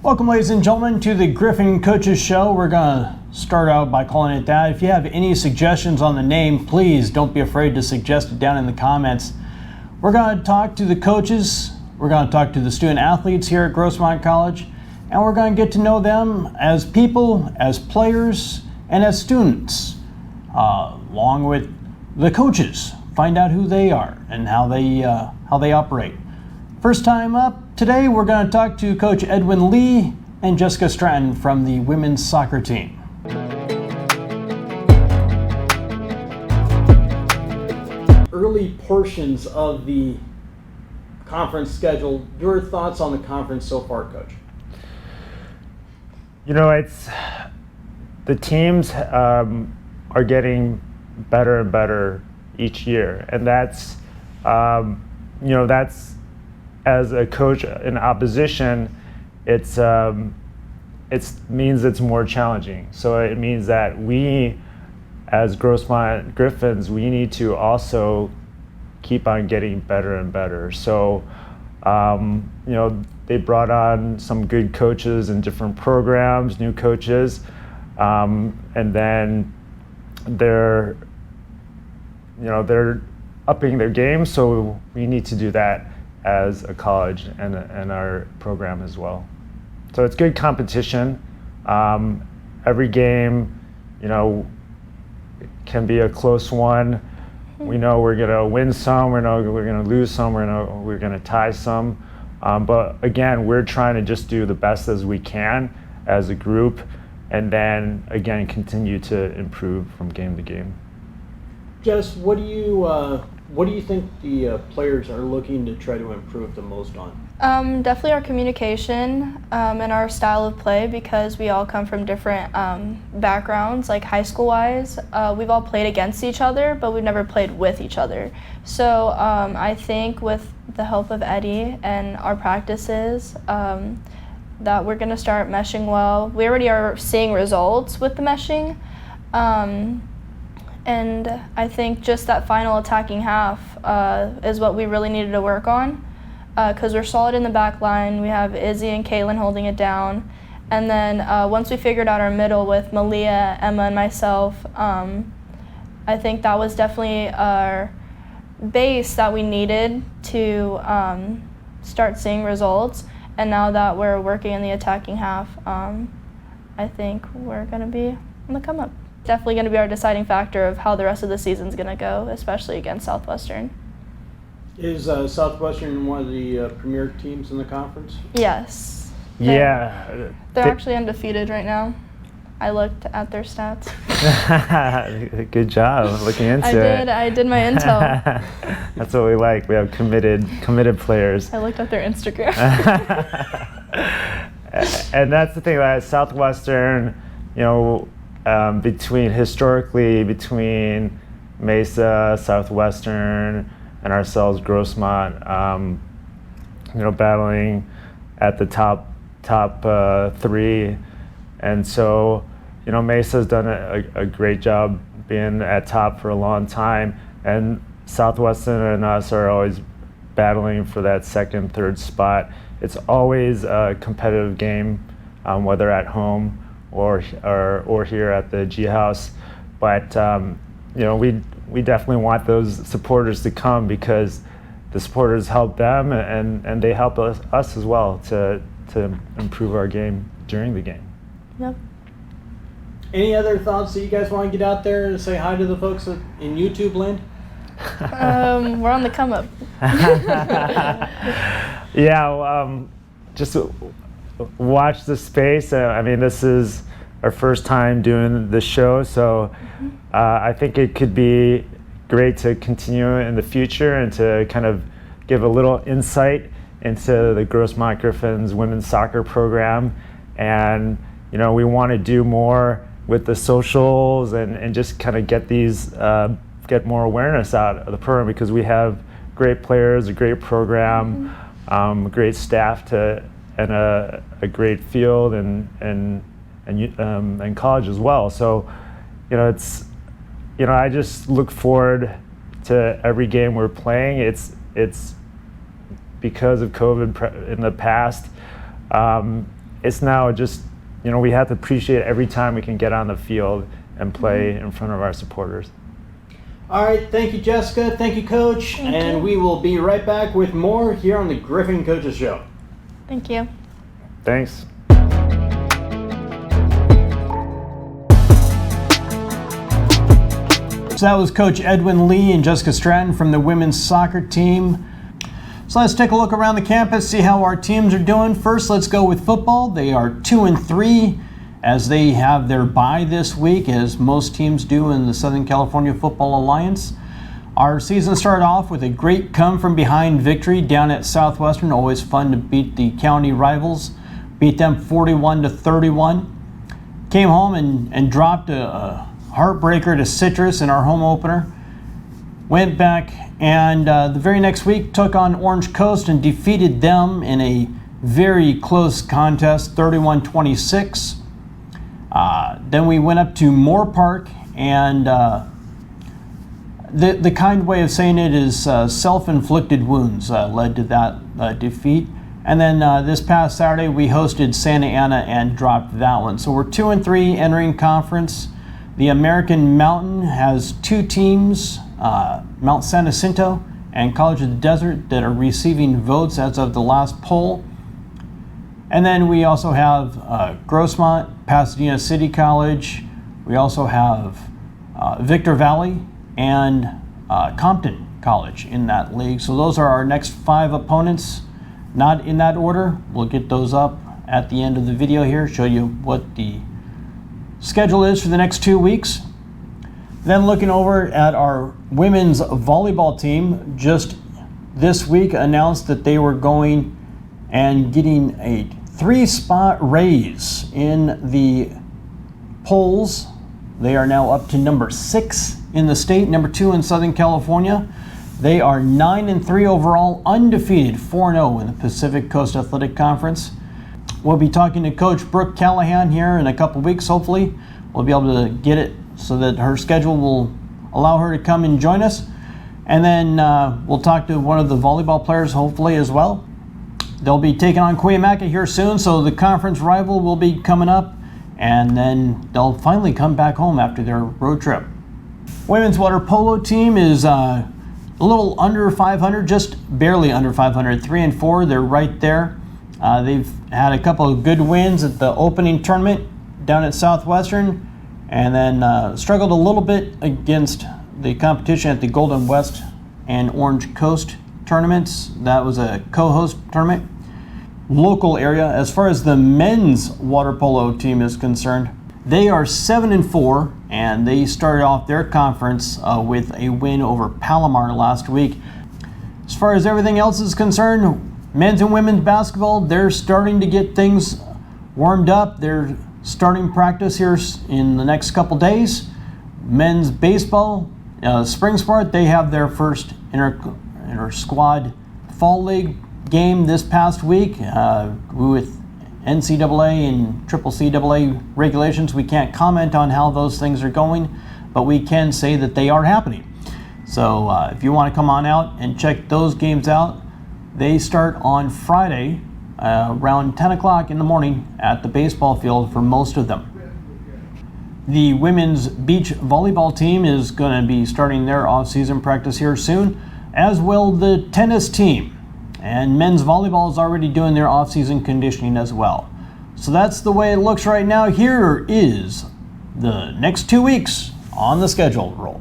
Welcome, ladies and gentlemen, to the Griffin Coaches Show. We're going to start out by calling it that. If you have any suggestions on the name, please don't be afraid to suggest it down in the comments. We're going to talk to the coaches, we're going to talk to the student athletes here at Grossmont College, and we're going to get to know them as people, as players, and as students, along with the coaches. Find out who they are and how they operate. First time up today, we're going to talk to Coach Edwin Lee and Jessika Staton from the women's soccer team. Early portions of the conference schedule, your thoughts on the conference so far, Coach? You know, the teams are getting better and better each year, and that's as a coach in opposition, it means it's more challenging. So it means that we, as Grossmont Griffins, we need to also keep on getting better and better. So, they brought on some good coaches in different programs, new coaches, and then they're upping their game. So we need to do that as a college and our program as well. So it's good competition. Every game, can be a close one. We know we're gonna win some, we know we're gonna lose some, we're gonna tie some. But again, we're trying to just do the best as we can as a group, and then again continue to improve from game to game. Jess, what do you think the players are looking to try to improve the most on? Definitely our communication and our style of play, because we all come from different backgrounds, like high school wise. We've all played against each other, but we've never played with each other. So I think with the help of Eddie and our practices, that we're going to start meshing well. We already are seeing results with the meshing. And I think just that final attacking half is what we really needed to work on, because we're solid in the back line. We have Izzy and Caitlin holding it down. And then once we figured out our middle with Malia, Emma, and myself, I think that was definitely our base that we needed to start seeing results. And now that we're working in the attacking half, I think we're going to be on the come up. Definitely going to be our deciding factor of how the rest of the season's going to go, especially against Southwestern. Is Southwestern one of the premier teams in the conference? Yes. They're actually undefeated right now. I looked at their stats. Good job looking into it. I did my intel. That's what we like. We have committed players. I looked at their Instagram. And that's the thing about Southwestern, historically between Mesa, Southwestern, and ourselves, Grossmont, battling at the top three. And so, Mesa's done a great job being at top for a long time, and Southwestern and us are always battling for that second, third spot. It's always a competitive game, whether at home or here at the G House, but we definitely want those supporters to come, because the supporters help them and they help us as well to improve our game during the game. Yep. Any other thoughts that you guys want to get out there and say hi to the folks in YouTube land? We're on the come up. Just watch the space. This is our first time doing the show, so I think it could be great to continue in the future and to kind of give a little insight into the Grossmont Griffins women's soccer program. And we want to do more with the socials and just kind of get more awareness out of the program, because we have great players, a great program, great staff and a great field and college as well. So, I just look forward to every game we're playing. It's because of COVID in the past. it's now just, we have to appreciate every time we can get on the field and play in front of our supporters. All right, thank you, Jessica. Thank you, Coach. Thank you. We will be right back with more here on the Griffin Coaches Show. Thank you. Thanks. So that was Coach Edwin Lee and Jessika Staton from the women's soccer team. So let's take a look around the campus, see how our teams are doing. First, let's go with football. They are 2-3 as they have their bye this week, as most teams do in the Southern California Football Alliance. Our season started off with a great come-from-behind victory down at Southwestern. Always fun to beat the county rivals. Beat them 41-31. Came home and dropped a heartbreaker to Citrus in our home opener. Went back and the very next week took on Orange Coast and defeated them in a very close contest, 31-26. Then we went up to Moore Park, and the kind way of saying it is self-inflicted wounds led to that defeat. And then this past Saturday we hosted Santa Ana and dropped that one. So we're 2-3 entering conference. The American Mountain has two teams, Mount San Jacinto and College of the Desert, that are receiving votes as of the last poll. And then we also have Grossmont, Pasadena City College. We also have Victor Valley and Compton College in that league. So those are our next 5 opponents, not in that order. We'll get those up at the end of the video here, show you what the schedule is for the next 2 weeks. Then looking over at our women's volleyball team, just this week announced that they were going and getting a 3-spot raise in the polls. They are now up to number 6 in the state, number 2 in Southern California. They are 9-3 overall, undefeated, 4-0 in the Pacific Coast Athletic Conference. We'll be talking to Coach Brooke Callahan here in a couple weeks, hopefully. We'll be able to get it so that her schedule will allow her to come and join us. And then we'll talk to one of the volleyball players, hopefully, as well. They'll be taking on Cuyamaca here soon, so the conference rival will be coming up, and then they'll finally come back home after their road trip. Women's water polo team is a little under 500, just barely under 500, 3-4. They're right there. They've had a couple of good wins at the opening tournament down at Southwestern, and then struggled a little bit against the competition at the Golden West and Orange Coast tournaments. That was a co-host tournament. Local area, as far as the men's water polo team is concerned, they are 7-4, and they started off their conference with a win over Palomar last week. As far as everything else is concerned, men's and women's basketball, they're starting to get things warmed up. They're starting practice here in the next couple days. Men's baseball, spring sport, they have their first inter-squad fall league game this past week. With NCAA and CCCAA regulations, we can't comment on how those things are going, but we can say that they are happening. So if you want to come on out and check those games out, they start on Friday around 10 o'clock in the morning at the baseball field for most of them. The women's beach volleyball team is going to be starting their off-season practice here soon, as will the tennis team. And men's volleyball is already doing their off-season conditioning as well. So that's the way it looks right now. Here is the next 2 weeks on the schedule roll.